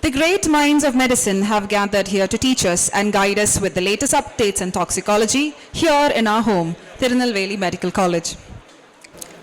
The great minds of medicine have gathered here to teach us and guide us with the latest updates in toxicology here in our home, Tirunelveli Medical College.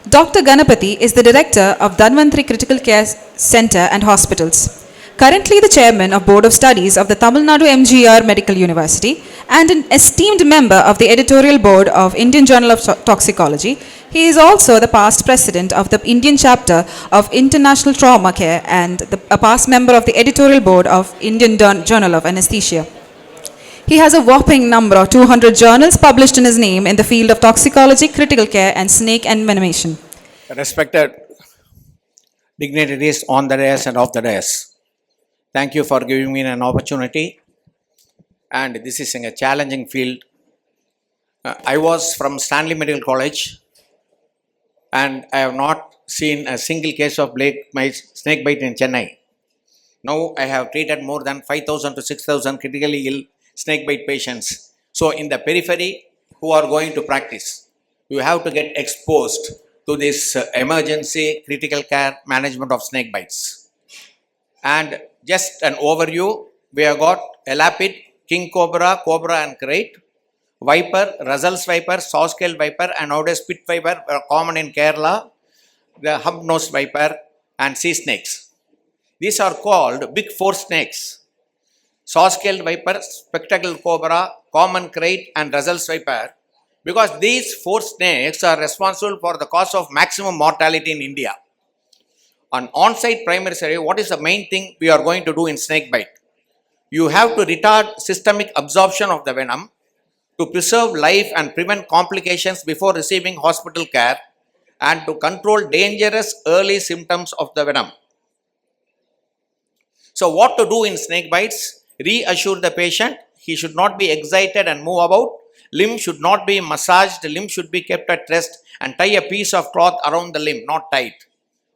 Dr. Ganapathy is the director of Dhanvantri Critical Care Center and Hospitals. Currently the chairman of Board of Studies of the Tamil Nadu MGR Medical University and an esteemed member of the editorial board of Indian Journal of Toxicology, he is also the past president of the Indian chapter of International Trauma Care and a past member of the editorial board of Indian Journal of Anesthesia. He has a whopping number of 200 journals published in his name in the field of toxicology, critical care, and snake envenomation. Respected dignitaries on the dais and off the dais, thank you for giving me an opportunity. And this is in a challenging field. I was from Stanley Medical College, and I have not seen a single case of snakebite in Chennai. Now I have treated more than 5,000 to 6,000 critically ill snakebite patients. So in the periphery, who are going to practice, you have to get exposed to this emergency critical care management of snake bites. And just an overview, we have got elapid, king cobra, cobra and krait, viper, Russell's viper, saw-scaled viper, and nowadays pit viper are common in Kerala, the hub-nosed viper and sea snakes. These are called big four snakes: saw-scaled viper, spectacled cobra, common krait and Russell's viper, because these four snakes are responsible for the cause of maximum mortality in India. On on-site primary surgery, what is the main thing we are going to do in snake bite? You have to retard systemic absorption of the venom to preserve life and prevent complications before receiving hospital care and to control dangerous early symptoms of the venom. So what to do in snake bites? Reassure the patient, he should not be excited and move about, limb should not be massaged, limb should be kept at rest, and tie a piece of cloth around the limb, not tight.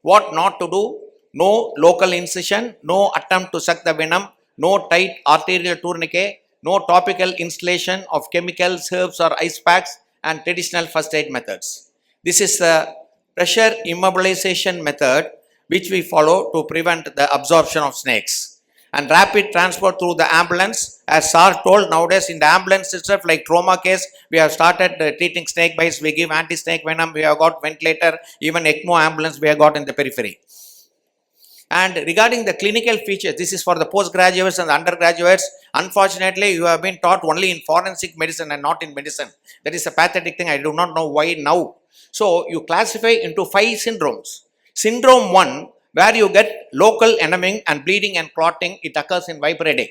What not to do? No local incision, no attempt to suck the venom, no tight arterial tourniquet, no topical installation of chemicals, herbs or ice packs, and traditional first aid methods. This is the pressure immobilization method which we follow to prevent the absorption of snakes. And rapid transport through the ambulance, as Sir told, nowadays in the ambulance itself, like trauma case, we have started treating snake bites, we give anti-snake venom, we have got ventilator, even ECMO ambulance we have got in the periphery. And regarding the clinical features, this is for the postgraduates and the undergraduates. Unfortunately, you have been taught only in forensic medicine and not in medicine. That is a pathetic thing, I do not know why now. So, you classify into 5 syndromes. Syndrome 1, where you get local enaming and bleeding and clotting, it occurs in Viperidae.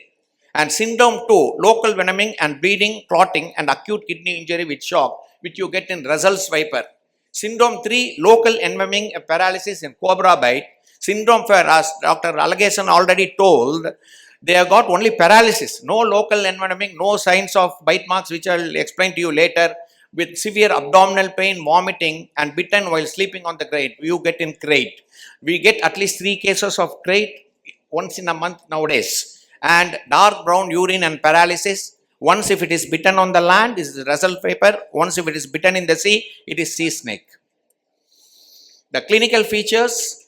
And syndrome 2, local venoming and bleeding, clotting and acute kidney injury with shock, which you get in Russell's viper. Syndrome 3, local enaming paralysis in cobra bite. Syndrome 4, as Dr. Allegation already told, they have got only paralysis, no local envenoming, no signs of bite marks, which I will explain to you later, with severe abdominal pain, vomiting and bitten while sleeping on the crate. You get in crate. We get at least 3 cases of crate once in a month nowadays. And dark brown urine and paralysis. Once if it is bitten on the land, it is Russell viper. Once if it is bitten in the sea, it is sea snake. The clinical features,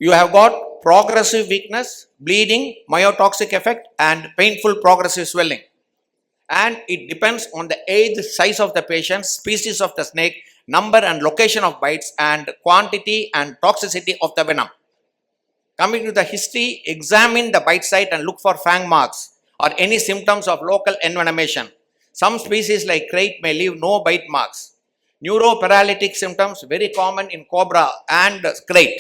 you have got progressive weakness, bleeding, myotoxic effect and painful progressive swelling. And it depends on the age, size of the patient, species of the snake, number and location of bites, and quantity and toxicity of the venom. Coming to the history, examine the bite site and look for fang marks or any symptoms of local envenomation. Some species like krait may leave no bite marks. Neuroparalytic symptoms very common in cobra and krait.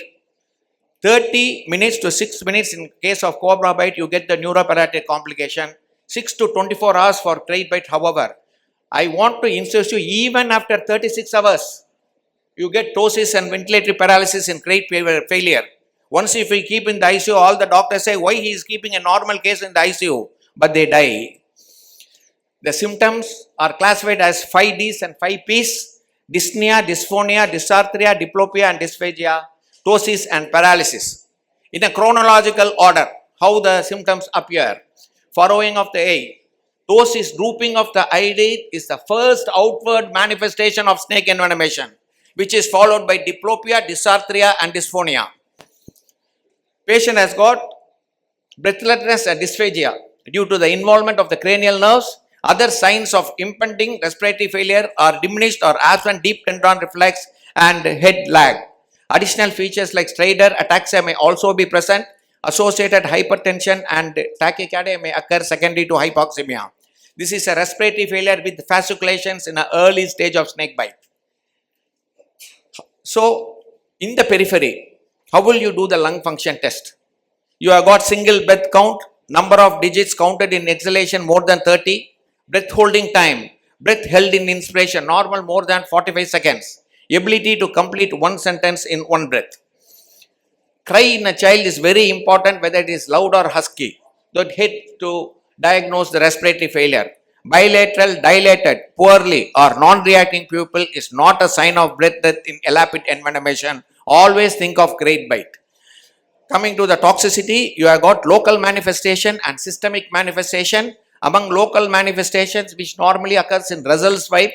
30 minutes to 6 minutes in case of cobra bite, you get the neuroparalytic complication. 6 to 24 hours for krait bite, however. I want to insist you, even after 36 hours, you get ptosis and ventilatory paralysis in krait failure. Once if we keep in the ICU, all the doctors say, why he is keeping a normal case in the ICU? But they die. The symptoms are classified as 5Ds and 5Ps: dyspnea, dysphonia, dysarthria, diplopia and dysphagia, ptosis and paralysis. In a chronological order, how the symptoms appear. Furrowing of the eye. Ptosis, drooping of the eyelid, is the first outward manifestation of snake envenomation, which is followed by diplopia, dysarthria and dysphonia. Patient has got breathlessness and dysphagia due to the involvement of the cranial nerves. Other signs of impending respiratory failure are diminished or absent deep tendon reflex and head lag. Additional features like stridor ataxia may also be present. Associated hypertension and tachycardia may occur secondary to hypoxemia. This is a respiratory failure with fasciculations in an early stage of snake bite. So, in the periphery, how will you do the lung function test? You have got single breath count, number of digits counted in exhalation more than 30, breath holding time, breath held in inspiration, normal more than 45 seconds, ability to complete one sentence in one breath. Cry in a child is very important, whether it is loud or husky. That hit to diagnose the respiratory failure. Bilateral, dilated, poorly or non-reacting pupil is not a sign of breath death in elapid envenomation. Always think of great bite. Coming to the toxicity, you have got local manifestation and systemic manifestation. Among local manifestations, which normally occurs in Russell's viper,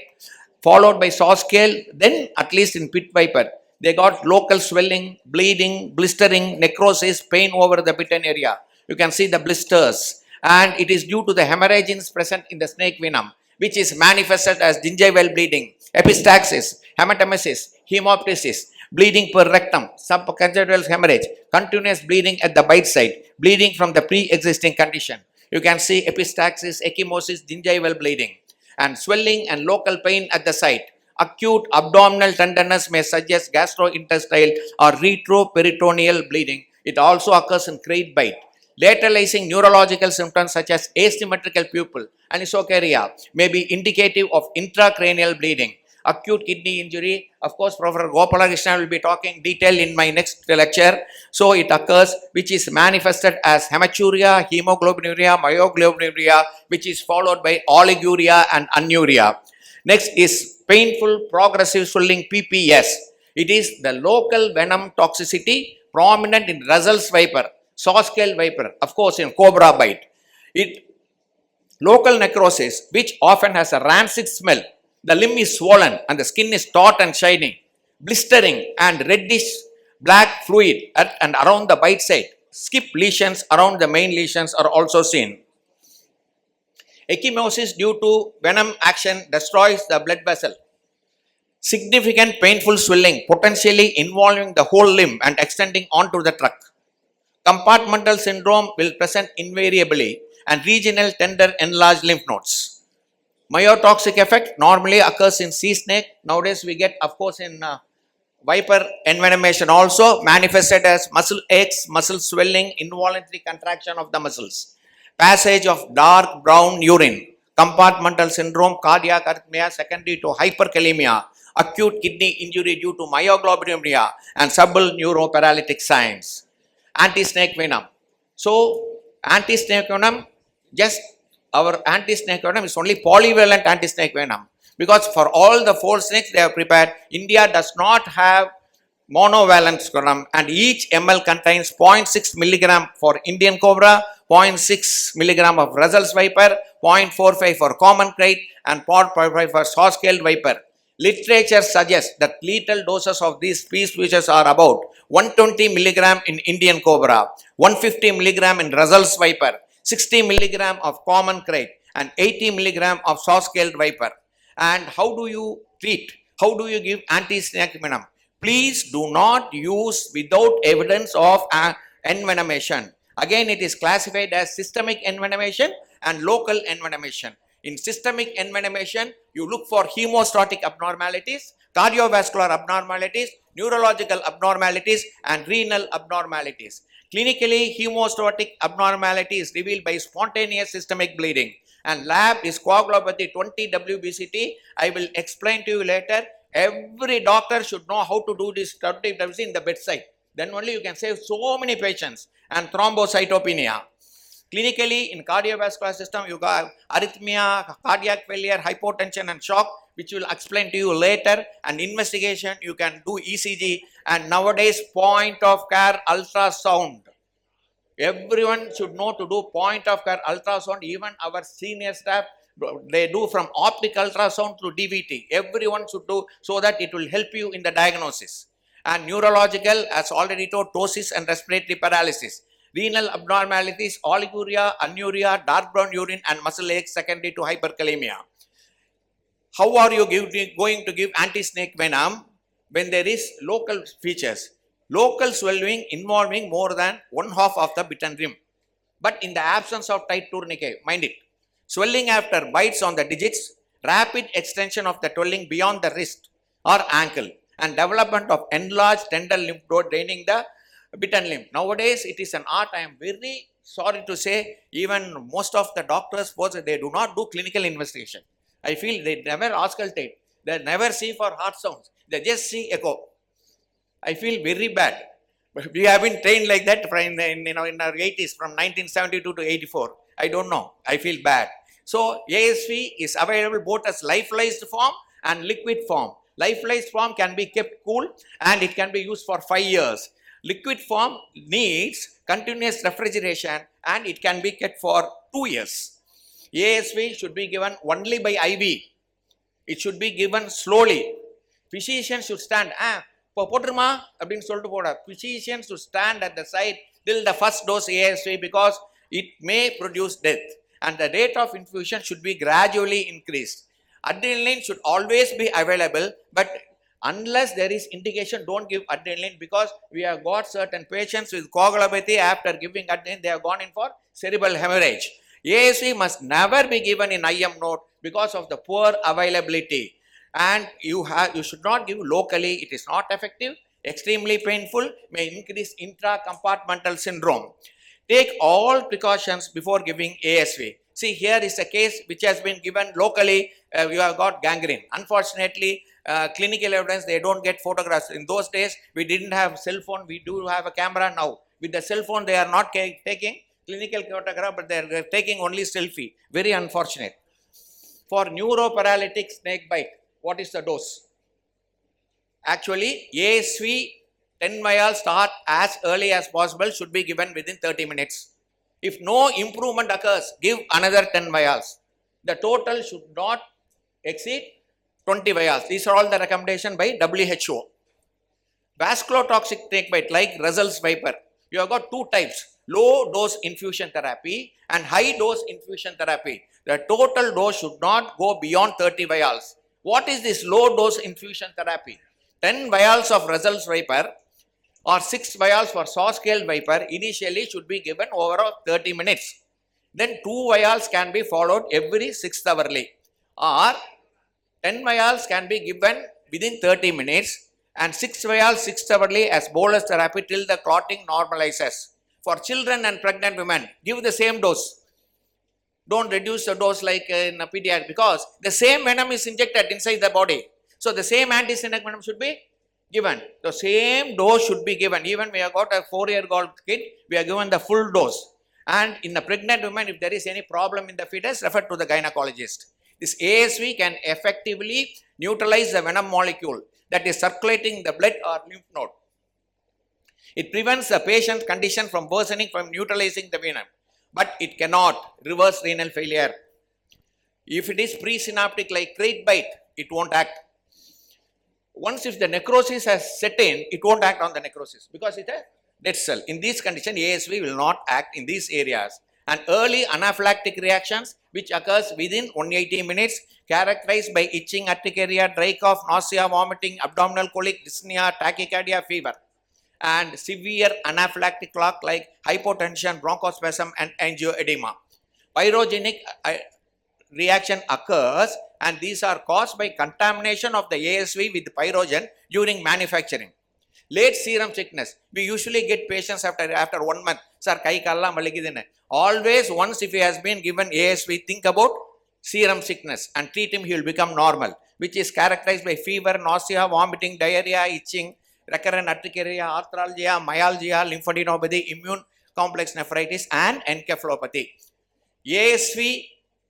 followed by saw scale, then at least in pit viper, they got local swelling, bleeding, blistering, necrosis, pain over the bitten area. You can see the blisters, and it is due to the hemorrhages present in the snake venom, which is manifested as gingival bleeding, epistaxis, hematemesis, hemoptysis, bleeding per rectum, subconjugal hemorrhage, continuous bleeding at the bite site, bleeding from the pre-existing condition. You can see epistaxis, ecchymosis, gingival bleeding, and swelling and local pain at the site. Acute abdominal tenderness may suggest gastrointestinal or retroperitoneal bleeding. It also occurs in crate bite. Lateralizing neurological symptoms such as asymmetrical pupil and isochoria may be indicative of intracranial bleeding. Acute kidney injury, of course, Professor Gopalakrishnan will be talking detail in my next lecture. So it occurs, which is manifested as hematuria, hemoglobinuria, myoglobinuria, which is followed by oliguria and anuria. Next is painful progressive swelling, PPS. It is the local venom toxicity prominent in Russell's viper, saw scale viper, of course in cobra bite. Local necrosis, which often has a rancid smell. The limb is swollen and the skin is taut and shining, blistering and reddish black fluid at and around the bite site. Skip lesions around the main lesions are also seen. Ecchymosis due to venom action destroys the blood vessel. Significant painful swelling, potentially involving the whole limb and extending onto the trunk. Compartmental syndrome will present invariably, and regional tender enlarged lymph nodes. Myotoxic effect normally occurs in sea snake. Nowadays we get, of course, in viper envenomation also, manifested as muscle aches, muscle swelling, involuntary contraction of the muscles, passage of dark brown urine, compartmental syndrome, cardiac arrhythmia secondary to hyperkalemia, acute kidney injury due to myoglobinuria, and subtle neuroparalytic signs. Anti-snake venom. So, anti-snake venom, just our anti-snake venom is only polyvalent anti-snake venom, because for all the 4 snakes they have prepared, India does not have monovalent venom, and each ml contains 0.6 milligram for Indian cobra, 0.6 milligram of Russell's viper, 0.45 for common kite, and 0.55 for saw-scaled viper. Literature suggests that lethal doses of these species are about 120 milligram in Indian cobra, 150 milligram in Russell's viper, 60 milligram of common kite, and 80 milligram of saw-scaled viper. And how do you treat? How do you give anti-snake venom? Please do not use without evidence of envenomation. Again, it is classified as systemic envenomation and local envenomation. In systemic envenomation, you look for hemostatic abnormalities, cardiovascular abnormalities, neurological abnormalities, and renal abnormalities. Clinically, hemostatic abnormality is revealed by spontaneous systemic bleeding, and lab is coagulopathy 20 WBCT. I will explain to you later. Every doctor should know how to do this 20 WBCT in the bedside. Then only you can save so many patients. And thrombocytopenia. Clinically, in cardiovascular system, you got arrhythmia, cardiac failure, hypotension, and shock, which will explain to you later. And investigation, you can do ECG, and nowadays point of care ultrasound. Everyone should know to do point of care ultrasound. Even our senior staff, they do from optic ultrasound to DVT. Everyone should do, so that it will help you in the diagnosis. And neurological, as already told, ptosis and respiratory paralysis. renal abnormalities, oliguria, anuria, dark brown urine and muscle aches secondary to hyperkalemia. How are you going to give anti-snake venom when there is local features? Local swelling involving more than one half of the bitten rim. But in the absence of tight tourniquet, mind it, swelling after bites on the digits, rapid extension of the swelling beyond the wrist or ankle, and development of enlarged tender lymph node draining the bitten limb. Nowadays, it is an art. I am very sorry to say, even most of the doctors, they do not do clinical investigation. I feel they never auscultate, they never see for heart sounds, they just see echo. I feel very bad. But we have been trained like that in our 80s, from 1972 to 84. I don't know. I feel bad. So ASV is available both as lyophilized form and liquid form. Lyophilized form can be kept cool and it can be used for 5 years. Liquid form needs continuous refrigeration and it can be kept for 2 years. ASV should be given only by IV. It should be given slowly. Physician should stand. Physicians should stand at the side till the first dose ASV because it may produce death. And the rate of infusion should be gradually increased. Adrenaline should always be available, but unless there is indication, don't give adrenaline because we have got certain patients with coagulopathy. After giving adrenaline, they have gone in for cerebral hemorrhage. ASV must never be given in IM node because of the poor availability. And you should not give locally. It is not effective, extremely painful, may increase intracompartmental syndrome. Take all precautions before giving ASV. See, here is a case which has been given locally. You have got gangrene. Unfortunately, clinical evidence, they don't get photographs. In those days, we didn't have cell phone. We do have a camera now. With the cell phone, they are not taking clinical photograph, but they are taking only selfie. Very unfortunate. For neuroparalytic snake bite, what is the dose? Actually, ASV 10 vials start as early as possible, should be given within 30 minutes. If no improvement occurs, give another 10 vials. The total should not exceed 20 vials. These are all the recommendations by WHO. Vasculotoxic snake bite like Russell's viper. You have got two types, low dose infusion therapy and high dose infusion therapy. The total dose should not go beyond 30 vials. What is this low dose infusion therapy? 10 vials of Russell's viper or 6 vials for saw-scaled viper initially should be given over 30 minutes. Then 2 vials can be followed every 6th hourly, or 10 vials can be given within 30 minutes and 6 vials 6th hourly as bolus therapy till the clotting normalizes. For children and pregnant women, give the same dose. Don't reduce the dose like in a pediatric because the same venom is injected inside the body. So the same anti-snake venom should be given. The same dose should be given. Even we have got a 4-year-old kid, we are given the full dose. And in the pregnant woman, if there is any problem in the fetus, refer to the gynecologist. This ASV can effectively neutralize the venom molecule that is circulating in the blood or lymph node. It prevents the patient's condition from worsening from neutralizing the venom, but it cannot reverse renal failure. If it is presynaptic like crate bite, it won't act. Once if the necrosis has set in, it won't act on the necrosis because it's a dead cell. In this condition, ASV will not act in these areas. And early anaphylactic reactions which occurs within 180 minutes, characterized by itching, urticaria, dry cough, nausea, vomiting, abdominal colic, dyspnea, tachycardia, fever, and severe anaphylactic shock like hypotension, bronchospasm, and angioedema. Pyrogenic reaction occurs, and these are caused by contamination of the ASV with pyrogen during manufacturing. Late serum sickness. We usually get patients after 1 month. Sir, kai kalla maligidine. Always once if he has been given ASV, think about serum sickness and treat him, he will become normal, which is characterized by fever, nausea, vomiting, diarrhea, itching, recurrent urticaria, arthralgia, myalgia, lymphadenopathy, immune complex nephritis, and encephalopathy. ASV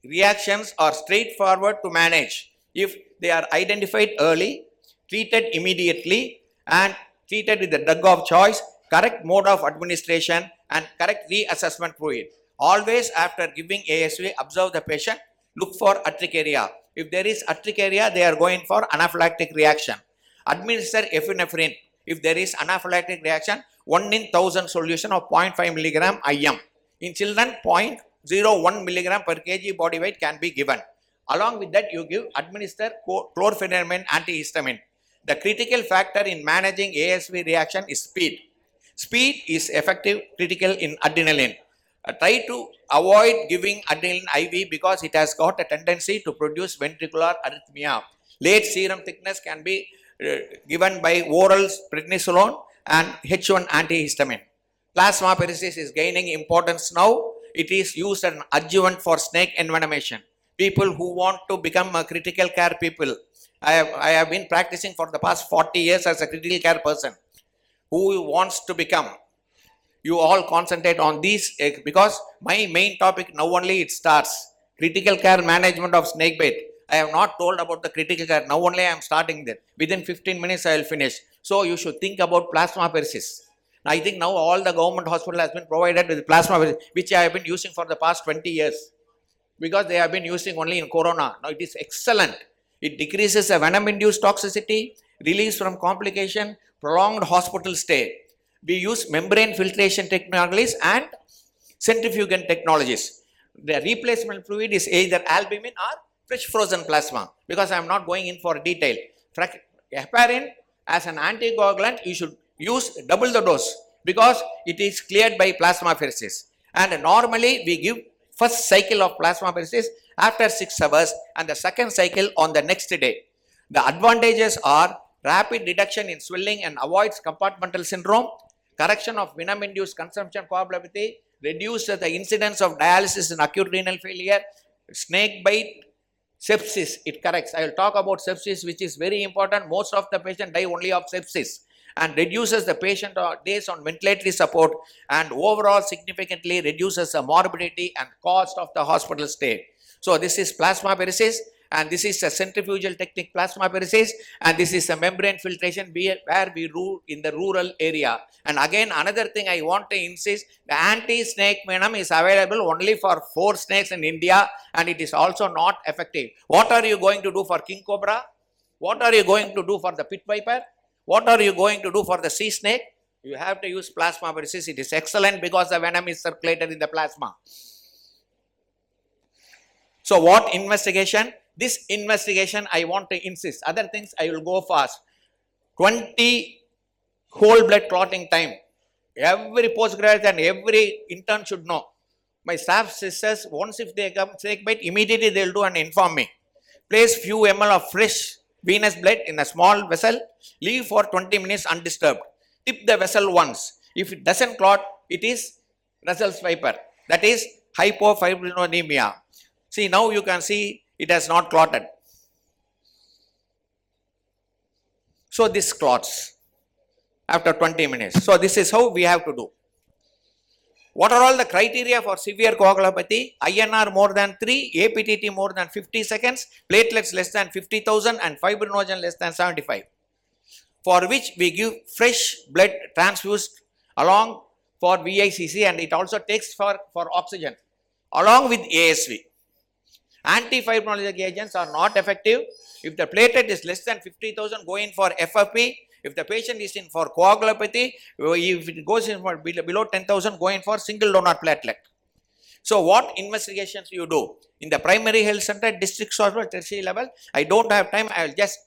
reactions are straightforward to manage if they are identified early, treated immediately, and treated with the drug of choice, correct mode of administration, and correct reassessment fluid. Always after giving ASV, observe the patient, look for urticaria. If there is urticaria, they are going for anaphylactic reaction. Administer epinephrine. If there is anaphylactic reaction, 1 in 1000 solution of 0.5 milligram IM. In children, 0.01 milligram per kg body weight can be given. Along with that, you administer chlorpheniramine antihistamine. The critical factor in managing ASV reaction is speed. Speed is effective critical in adrenaline. Try to avoid giving adrenaline IV because it has got a tendency to produce ventricular arrhythmia. Late serum thickness can be given by oral prednisolone and H1 antihistamine. Plasmapheresis is gaining importance now. It is used as an adjuvant for snake envenomation. People who want to become a critical care people. I have been practicing for the past 40 years as a critical care person. Who wants to become? You all concentrate on these because my main topic now only it starts. Critical care management of snakebite. I have not told about the critical care. Now only I am starting there. Within 15 minutes I will finish. So you should think about plasmapheresis. I think now all the government hospital has been provided with plasmapheresis, which I have been using for the past 20 years. Because they have been using only in corona. Now it is excellent. It decreases the venom-induced toxicity, release from complication, prolonged hospital stay. We use membrane filtration technologies and centrifugal technologies. The replacement fluid is either albumin or fresh frozen plasma. Because I am not going in for detail. Heparin as an anticoagulant, you should use double the dose because it is cleared by plasmapheresis. And normally we give first cycle of plasmapheresis after 6 hours and the second cycle on the next day. The advantages are rapid reduction in swelling and avoids compartmental syndrome, correction of venom-induced consumption coagulopathy, reduces the incidence of dialysis in acute renal failure, snake bite, sepsis, it corrects. I will talk about sepsis, which is very important. Most of the patients die only of sepsis, and reduces the patient days on ventilatory support and overall significantly reduces the morbidity and cost of the hospital stay. So this is plasmapheresis, and this is a centrifugal technique plasmapheresis, and this is a membrane filtration where we rule in the rural area. And again, another thing I want to insist, the anti-snake venom is available only for 4 snakes in India, and it is also not effective. What are you going to do for king cobra? What are you going to do for the pit viper? What are you going to do for the sea snake? You have to use plasmapheresis. It is excellent because the venom is circulated in the plasma. So what investigation? This investigation I want to insist. Other things I will go fast. 20 whole blood clotting time. Every postgraduate and every intern should know. My staff sisters, once if they come snake bite, immediately they will do and inform me. Place few ml of fresh venous blood in a small vessel. Leave for 20 minutes undisturbed. Tip the vessel once. If it doesn't clot, it is Russell's viper. That is hypofibrinonemia. See, now you can see it has not clotted. So this clots after 20 minutes. So this is how we have to do. What are all the criteria for severe coagulopathy? INR more than 3, APTT more than 50 seconds, platelets less than 50,000 and fibrinogen less than 75. For which we give fresh blood transfused along for VICC, and it also takes for oxygen along with ASV. Antifibrinolytic agents are not effective. If the platelet is less than 50,000, go in for FFP. If the patient is in for coagulopathy, if it goes in for below 10,000, go in for single donor platelet. So what investigations you do? In the primary health center, district hospital, tertiary level, I don't have time, I will just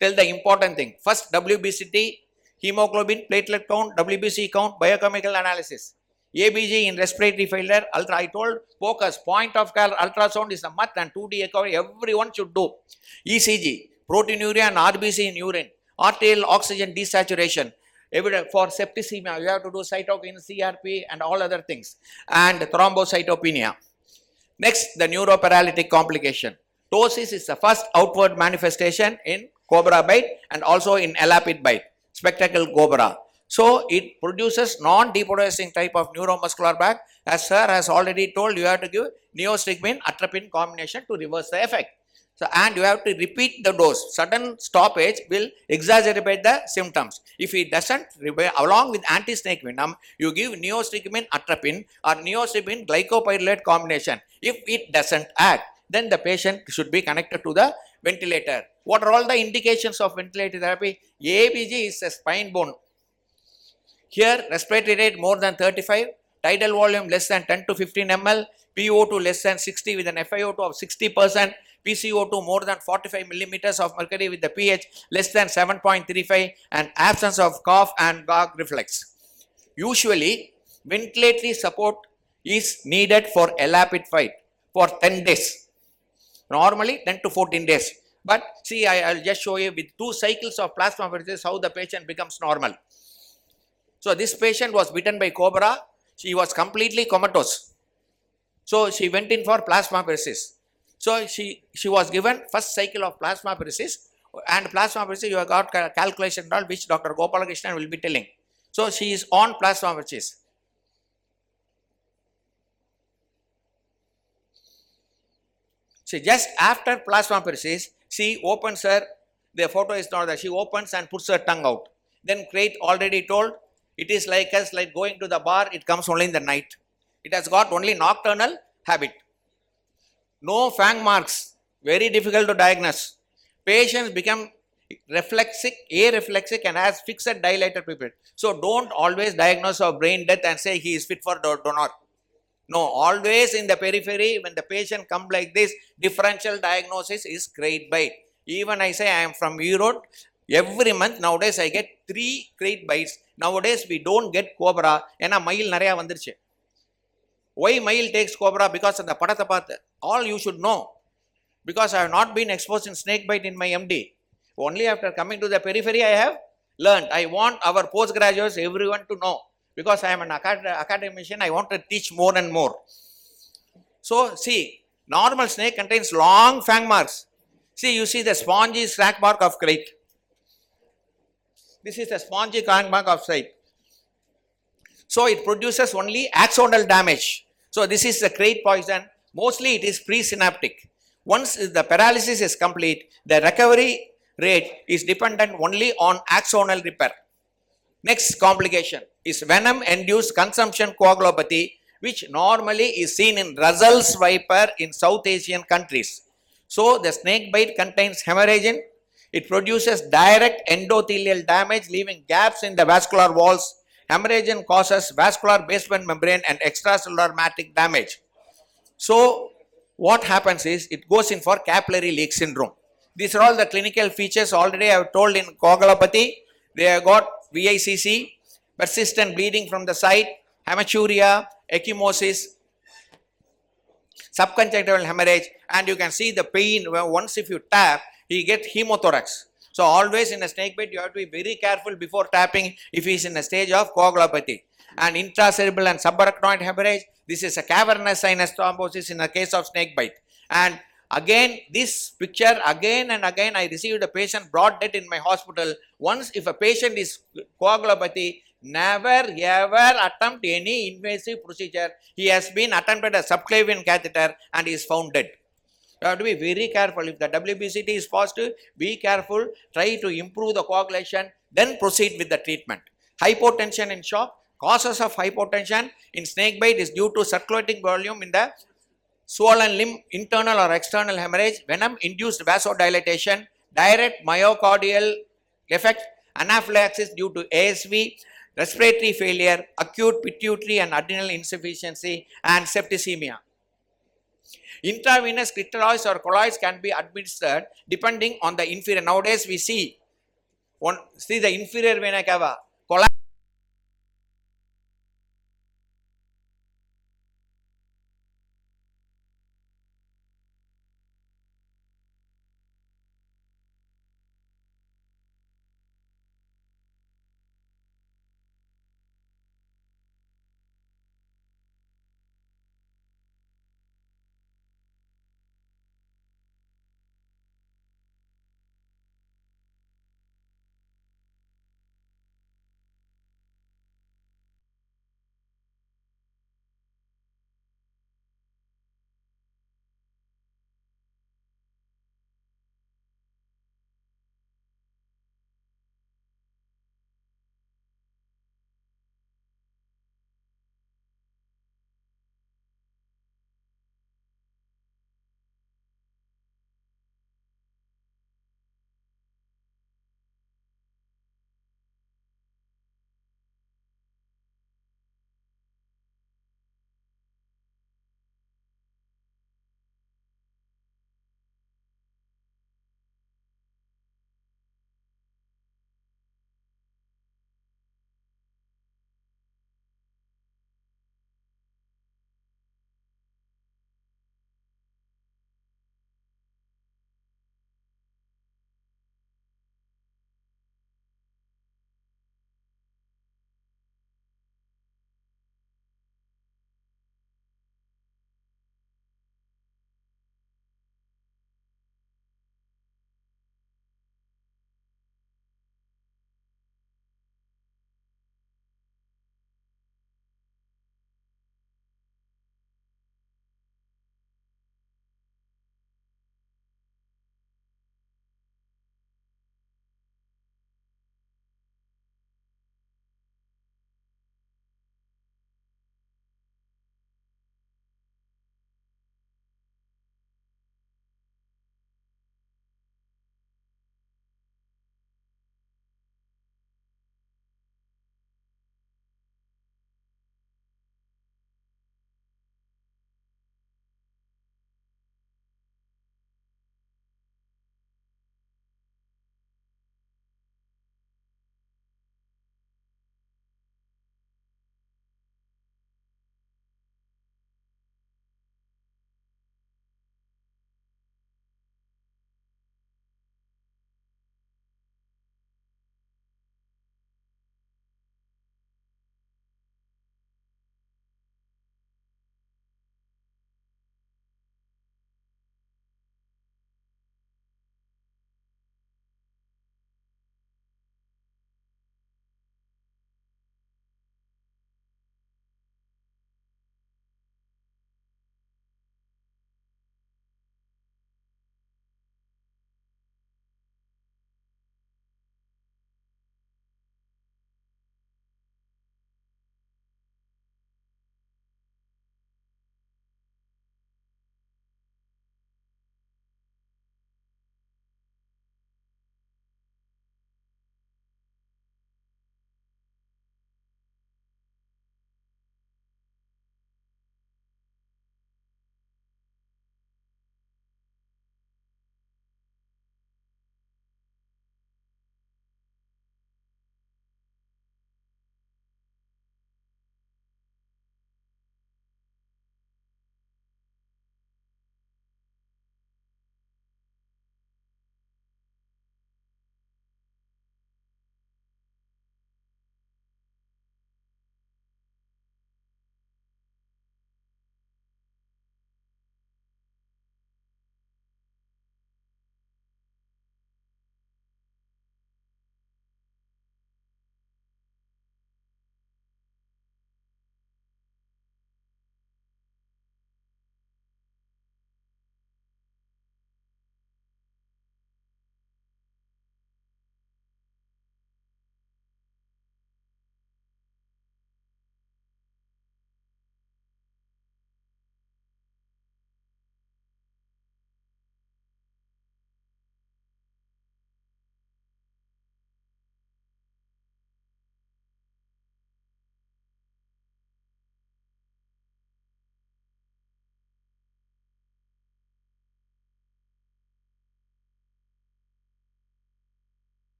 tell the important thing. First, WBCT, hemoglobin, platelet count, WBC count, biochemical analysis. ABG in respiratory failure, I told focus, point of care ultrasound is a must, and 2D echo everyone should do. ECG, proteinuria and RBC in urine, arterial oxygen desaturation. For septicemia, you have to do cytokine, CRP and all other things, and thrombocytopenia. Next, the neuroparalytic complication. Ptosis is the first outward manifestation in cobra bite and also in elapid bite, spectacle cobra. So it produces non-depolarizing type of neuromuscular back. As sir has already told, you have to give neostigmine atropine combination to reverse the effect. So, and you have to repeat the dose. Sudden stoppage will exacerbate the symptoms. If it doesn't, along with anti-snake venom, you give neostigmine atropine or neostigmine glycopyrrolate combination. If it doesn't act, then the patient should be connected to the ventilator. What are all the indications of ventilator therapy? ABG is a spine bone. Here, respiratory rate more than 35, tidal volume less than 10 to 15 ml, PO2 less than 60 with an FiO2 of 60%, PCO2 more than 45 millimeters of mercury with the pH less than 7.35, and absence of cough and gog reflex. Usually, ventilatory support is needed for elapid fight for 10 days. Normally 10 to 14 days. But see, I'll just show you with 2 cycles of plasmapheresis how the patient becomes normal. So this patient was bitten by cobra. She was completely comatose. So she went in for plasmapheresis. So she was given first cycle of plasmapheresis, and plasmapheresis you have got calculation and all which Dr. Gopalakrishnan will be telling. So she is on plasmapheresis. See, just after plasmapheresis, she opens her, the photo is not there, she opens and puts her tongue out. Then Crate already told, it is like us, like going to the bar, it comes only in the night. It has got only nocturnal habit. No fang marks, very difficult to diagnose. Patients become reflexic, areflexic and has fixed dilated pupil. So don't always diagnose of brain death and say he is fit for donor. No, always in the periphery, when the patient come like this, differential diagnosis is crate bite. Even I say I am from Europe, every month nowadays I get 3 crate bites. Nowadays we don't get cobra, ena mail nariya vandiruchu. Why male takes cobra? Because of the padathapath. All you should know. Because I have not been exposed in snake bite in my MD. Only after coming to the periphery I have learned. I want our postgraduates, everyone to know. Because I am an academician, I want to teach more and more. So see, normal snake contains long fang marks. See, you see the spongy slack mark of crate. This is the spongy fang mark of crate. So it produces only axonal damage. So this is the crate poison. Mostly it is presynaptic. Once the paralysis is complete, the recovery rate is dependent only on axonal repair. Next complication is venom-induced consumption coagulopathy, which normally is seen in Russell's viper in South Asian countries. So the snake bite contains hemorrhagin. It produces direct endothelial damage, leaving gaps in the vascular walls. Hemorrhagin causes vascular basement membrane and extracellular matrix damage. So what happens is it goes in for capillary leak syndrome. These are all the clinical features already I have told in coagulopathy. They have got VICC, persistent bleeding from the site, hematuria, ecchymosis, subconjunctival hemorrhage, and you can see the pain once if you tap, he gets hemothorax. So always in a snake bite, you have to be very careful before tapping if he is in a stage of coagulopathy. And intracerebral and subarachnoid hemorrhage, this is a cavernous sinus thrombosis in the case of snake bite. And again, this picture again and again I received a patient brought dead in my hospital. Once if a patient is coagulopathy, never ever attempt any invasive procedure. He has been attempted a subclavian catheter and he is found dead. You have to be very careful. If the WBCT is positive, be careful, try to improve the coagulation, then proceed with the treatment. Hypotension in shock. Causes of hypotension in snake bite is due to circulating volume in the swollen limb, internal or external hemorrhage, venom-induced vasodilatation, direct myocardial effect, anaphylaxis due to ASV, respiratory failure, acute pituitary and adrenal insufficiency, and septicemia. Intravenous crystalloids or colloids can be administered depending on the inferior. Nowadays we see the inferior vena cava.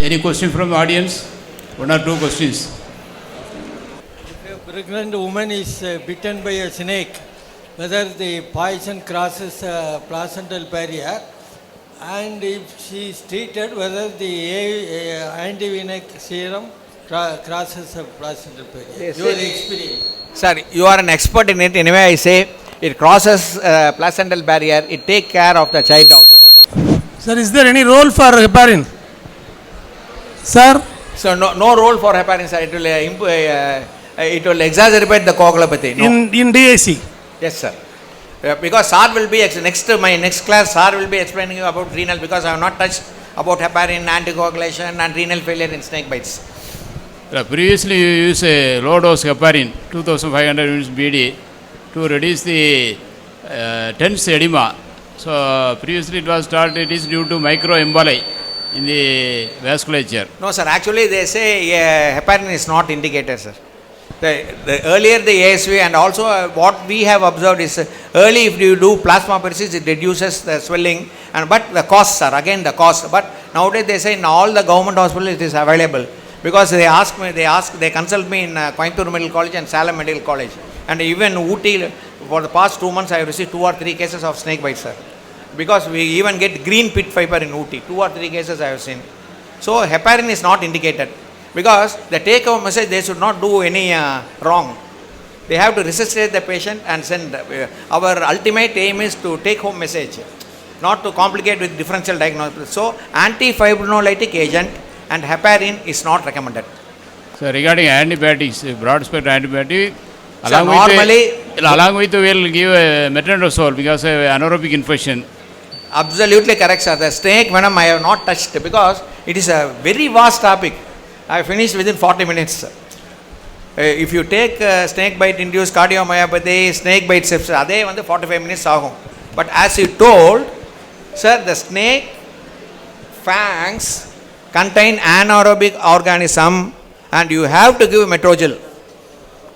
Any question from the audience? One or two questions. If a pregnant woman is bitten by a snake, whether the poison crosses a placental barrier, and if she is treated, whether the antivenomic serum crosses a placental barrier. Yes, Your sir. experience. Sir, you are an expert in it. Anyway, I say it crosses placental barrier. It take care of the child also. Sir, is there any role for heparin? Sir, So no role for heparin, sir. It will exacerbate the coagulopathy. No. in DAC. Yes, sir. Because sir will be my next class. Sir will be explaining about renal, because I have not touched about heparin, anticoagulation, and renal failure in snake bites. Previously, you use a low dose heparin, 2500 units BD, to reduce the tense edema. So, previously it was thought it is due to microemboli in the vasculature. No, sir. Actually, they say heparin is not indicated, sir. The earlier the ASV, and also what we have observed is early if you do plasmapheresis, it reduces the swelling, but the costs are again the cost. But nowadays they say in all the government hospitals it is available, because they consult me in Coimbatore Medical College and Salem Medical College, and even Ooty. For the past 2 months I have received 2 or 3 cases of snake bite, sir, because we even get green pit fiber in Ooty. 2 or 3 cases I have seen. So heparin is not indicated, because the take home message, they should not do any wrong. They have to resuscitate the patient and send. Our ultimate aim is to take home message, not to complicate with differential diagnosis. So antifibrinolytic agent and heparin is not recommended. So, regarding antibiotics, broad spectrum antibiotic, So along with we will give metronidazole because of anaerobic infection. Absolutely correct, sir. The snake venom I have not touched, because it is a very vast topic. I finished within 40 minutes. If you take snake bite induced cardiomyopathy, snake bite sepsis, adhe vandu 45 minutes agum. But as you told, sir, the snake fangs contain anaerobic organism, and you have to give metrogel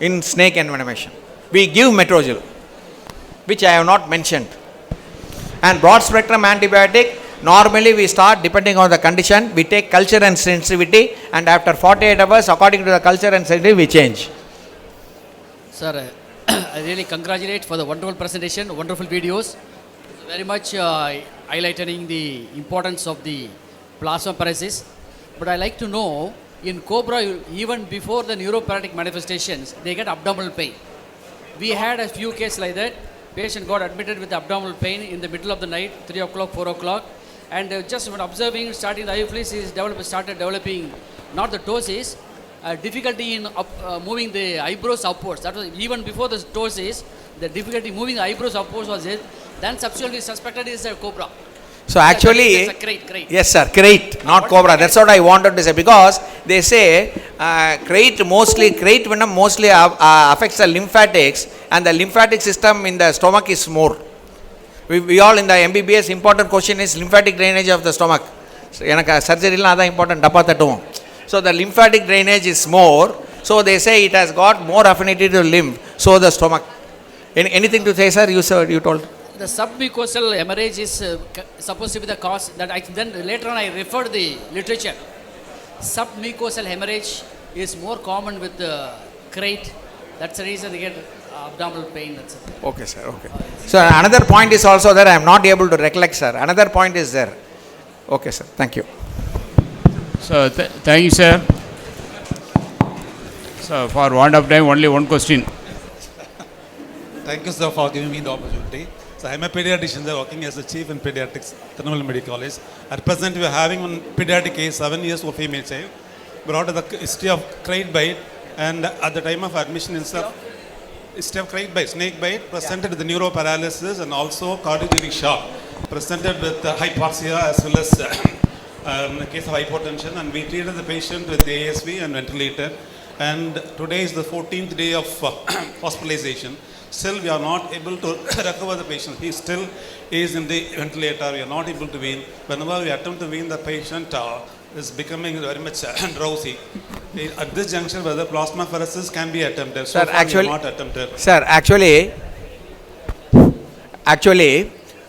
in snake envenomation. We give metrogel, which I have not mentioned. And broad spectrum antibiotic, normally we start depending on the condition. We take culture and sensitivity, and after 48 hours, according to the culture and sensitivity, we change. Sir, I really congratulate for the wonderful presentation, wonderful videos. Very much highlighting the importance of the plasmapheresis. But I like to know, in Cobra, even before the neuropathic manifestations, they get abdominal pain. We had a few cases like that. Patient got admitted with abdominal pain in the middle of the night, 3 o'clock, 4 o'clock. And just when observing, starting the iophysis, started developing, not the ptosis, difficulty in moving the eyebrows upwards. That was even before the ptosis, the difficulty moving the eyebrows upwards was it. Then subsequently suspected is a Cobra. So actually, it's a crate. yes sir, crate, not cobra. That's what I wanted to say, because they say crate venom mostly affects the lymphatics, and the lymphatic system in the stomach is more. We all in the MBBS, important question is lymphatic drainage of the stomach. So surgery is important. So the lymphatic drainage is more. So they say it has got more affinity to lymph. So the stomach. Anything to say, sir? You told. The submucosal hemorrhage is supposed to be the cause. Then later on I referred the literature. Submucosal hemorrhage is more common with the crate. That's the reason they get abdominal pain. That's it. Okay, sir. Okay. So another point is also there. I am not able to recollect, sir. Another point is there. Okay, sir. Thank you. So, thank you, sir. So, for want of time, only one question. Thank you, sir, for giving me the opportunity. So, I am a pediatrician, sir, working as a chief in pediatrics, Tirunelveli Medical College. At present, we are having one pediatric case, 7 years old female child, brought to the history of crate bite, and at the time of admission itself, history of crate bite, snake bite, presented with the neuroparalysis and also cardiogenic shock, presented with hypoxia as well as a case of hypotension, and we treated the patient with ASV and ventilator. And today is the 14th day of hospitalization. Still, we are not able to recover the patient. He still is in the ventilator. We are not able to wean. Whenever we attempt to wean, the patient is becoming very much drowsy. At this juncture, whether plasmapheresis can be attempted. So Sir, far actually, we have not attempted. Sir, actually,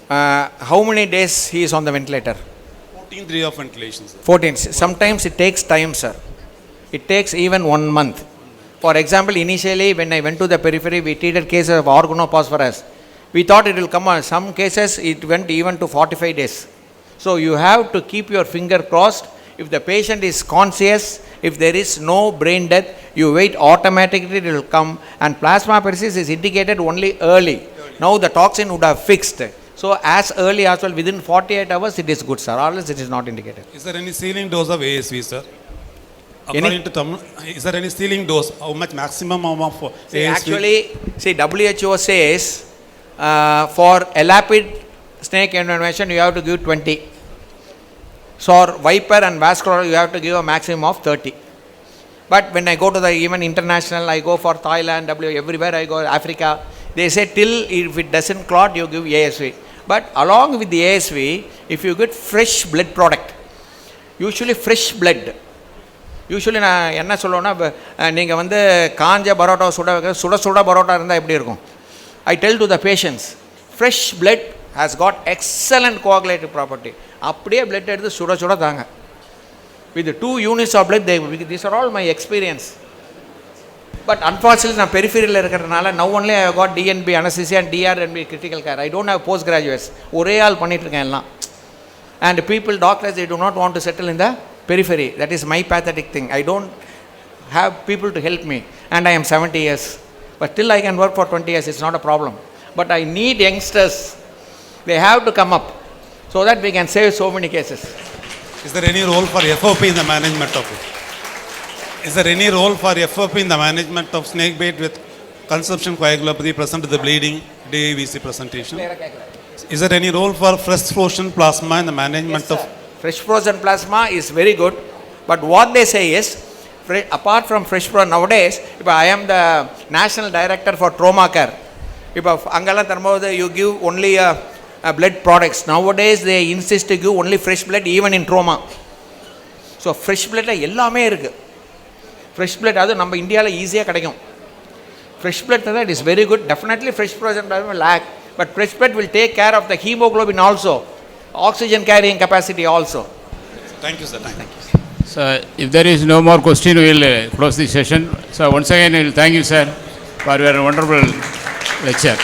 how many days he is on the ventilator? 14th day of ventilation, sir. 14. Sometimes it takes time, sir. It takes even 1 month. For example, initially when I went to the periphery, we treated cases of organophosphorus. We thought it will come on. Some cases it went even to 45 days. So you have to keep your finger crossed. If the patient is conscious, if there is no brain death, you wait, automatically it will come. And plasmapheresis is indicated only early. Now the toxin would have fixed. So as early as well, within 48 hours, it is good, sir. Or else it is not indicated. Is there any ceiling dose of ASV, sir? According to is there any ceiling dose? How much maximum amount for ASV? Actually, see, WHO says for elapid snake inflammation, you have to give 20. So viper and vascular, you have to give a maximum of 30. But when I go to the even international, I go for Thailand, everywhere I go, Africa, they say till if it doesn't clot, you give ASV. But along with the ASV, if you get fresh blood product, usually fresh blood, usually நான் என்ன சொல்லுவேன்னா, நீங்கள் வந்து காஞ்ச பரோட்டா சுட சுட பரோட்டா இருந்தால் எப்படி இருக்கும்? I tell to the patients, fresh blood has got excellent coagulative property. அப்படியே பிளட் எடுத்து சுட சுட தாங்க. With 2 units of blood, these are all my experience. But unfortunately நான் பெரிஃபீரியலில் இருக்கிறதுனால now only I got DNB anaesthesia and DRNB critical care. I don't have post graduates. ஒரே ஆள் பண்ணிகிட்ருக்கேன் எல்லாம். And people, doctors, they do not want to settle in the periphery. That is my pathetic thing. I don't have people to help me, and I am 70 years. But still I can work for 20 years, it's not a problem. But I need youngsters. They have to come up so that we can save so many cases. Is there any role for FOP in the management of it? Is there any role for FOP in the management of snakebite with consumption coagulopathy present to the bleeding, DAVC presentation? Is there any role for fresh frozen plasma in the management of? Fresh frozen plasma is very good, but what they say is, apart from fresh frozen, nowadays, if I am the national director for trauma care, if Angala Tharmavada, you give only blood products. Nowadays, they insist to give only fresh blood even in trauma. So, fresh blood எல்லாமே இருக்கு. Fresh blood அது நம்ம இந்தியாவில் ஈஸியாக கிடைக்கும். Fresh blood that is very good. Definitely fresh frozen plasma will lack, but fresh blood will take care of the hemoglobin also. Oxygen carrying capacity also. Thank you, sir. Thank you. So, if there is no more question, we will close the session. So, once again, I will thank you, sir, for your wonderful lecture.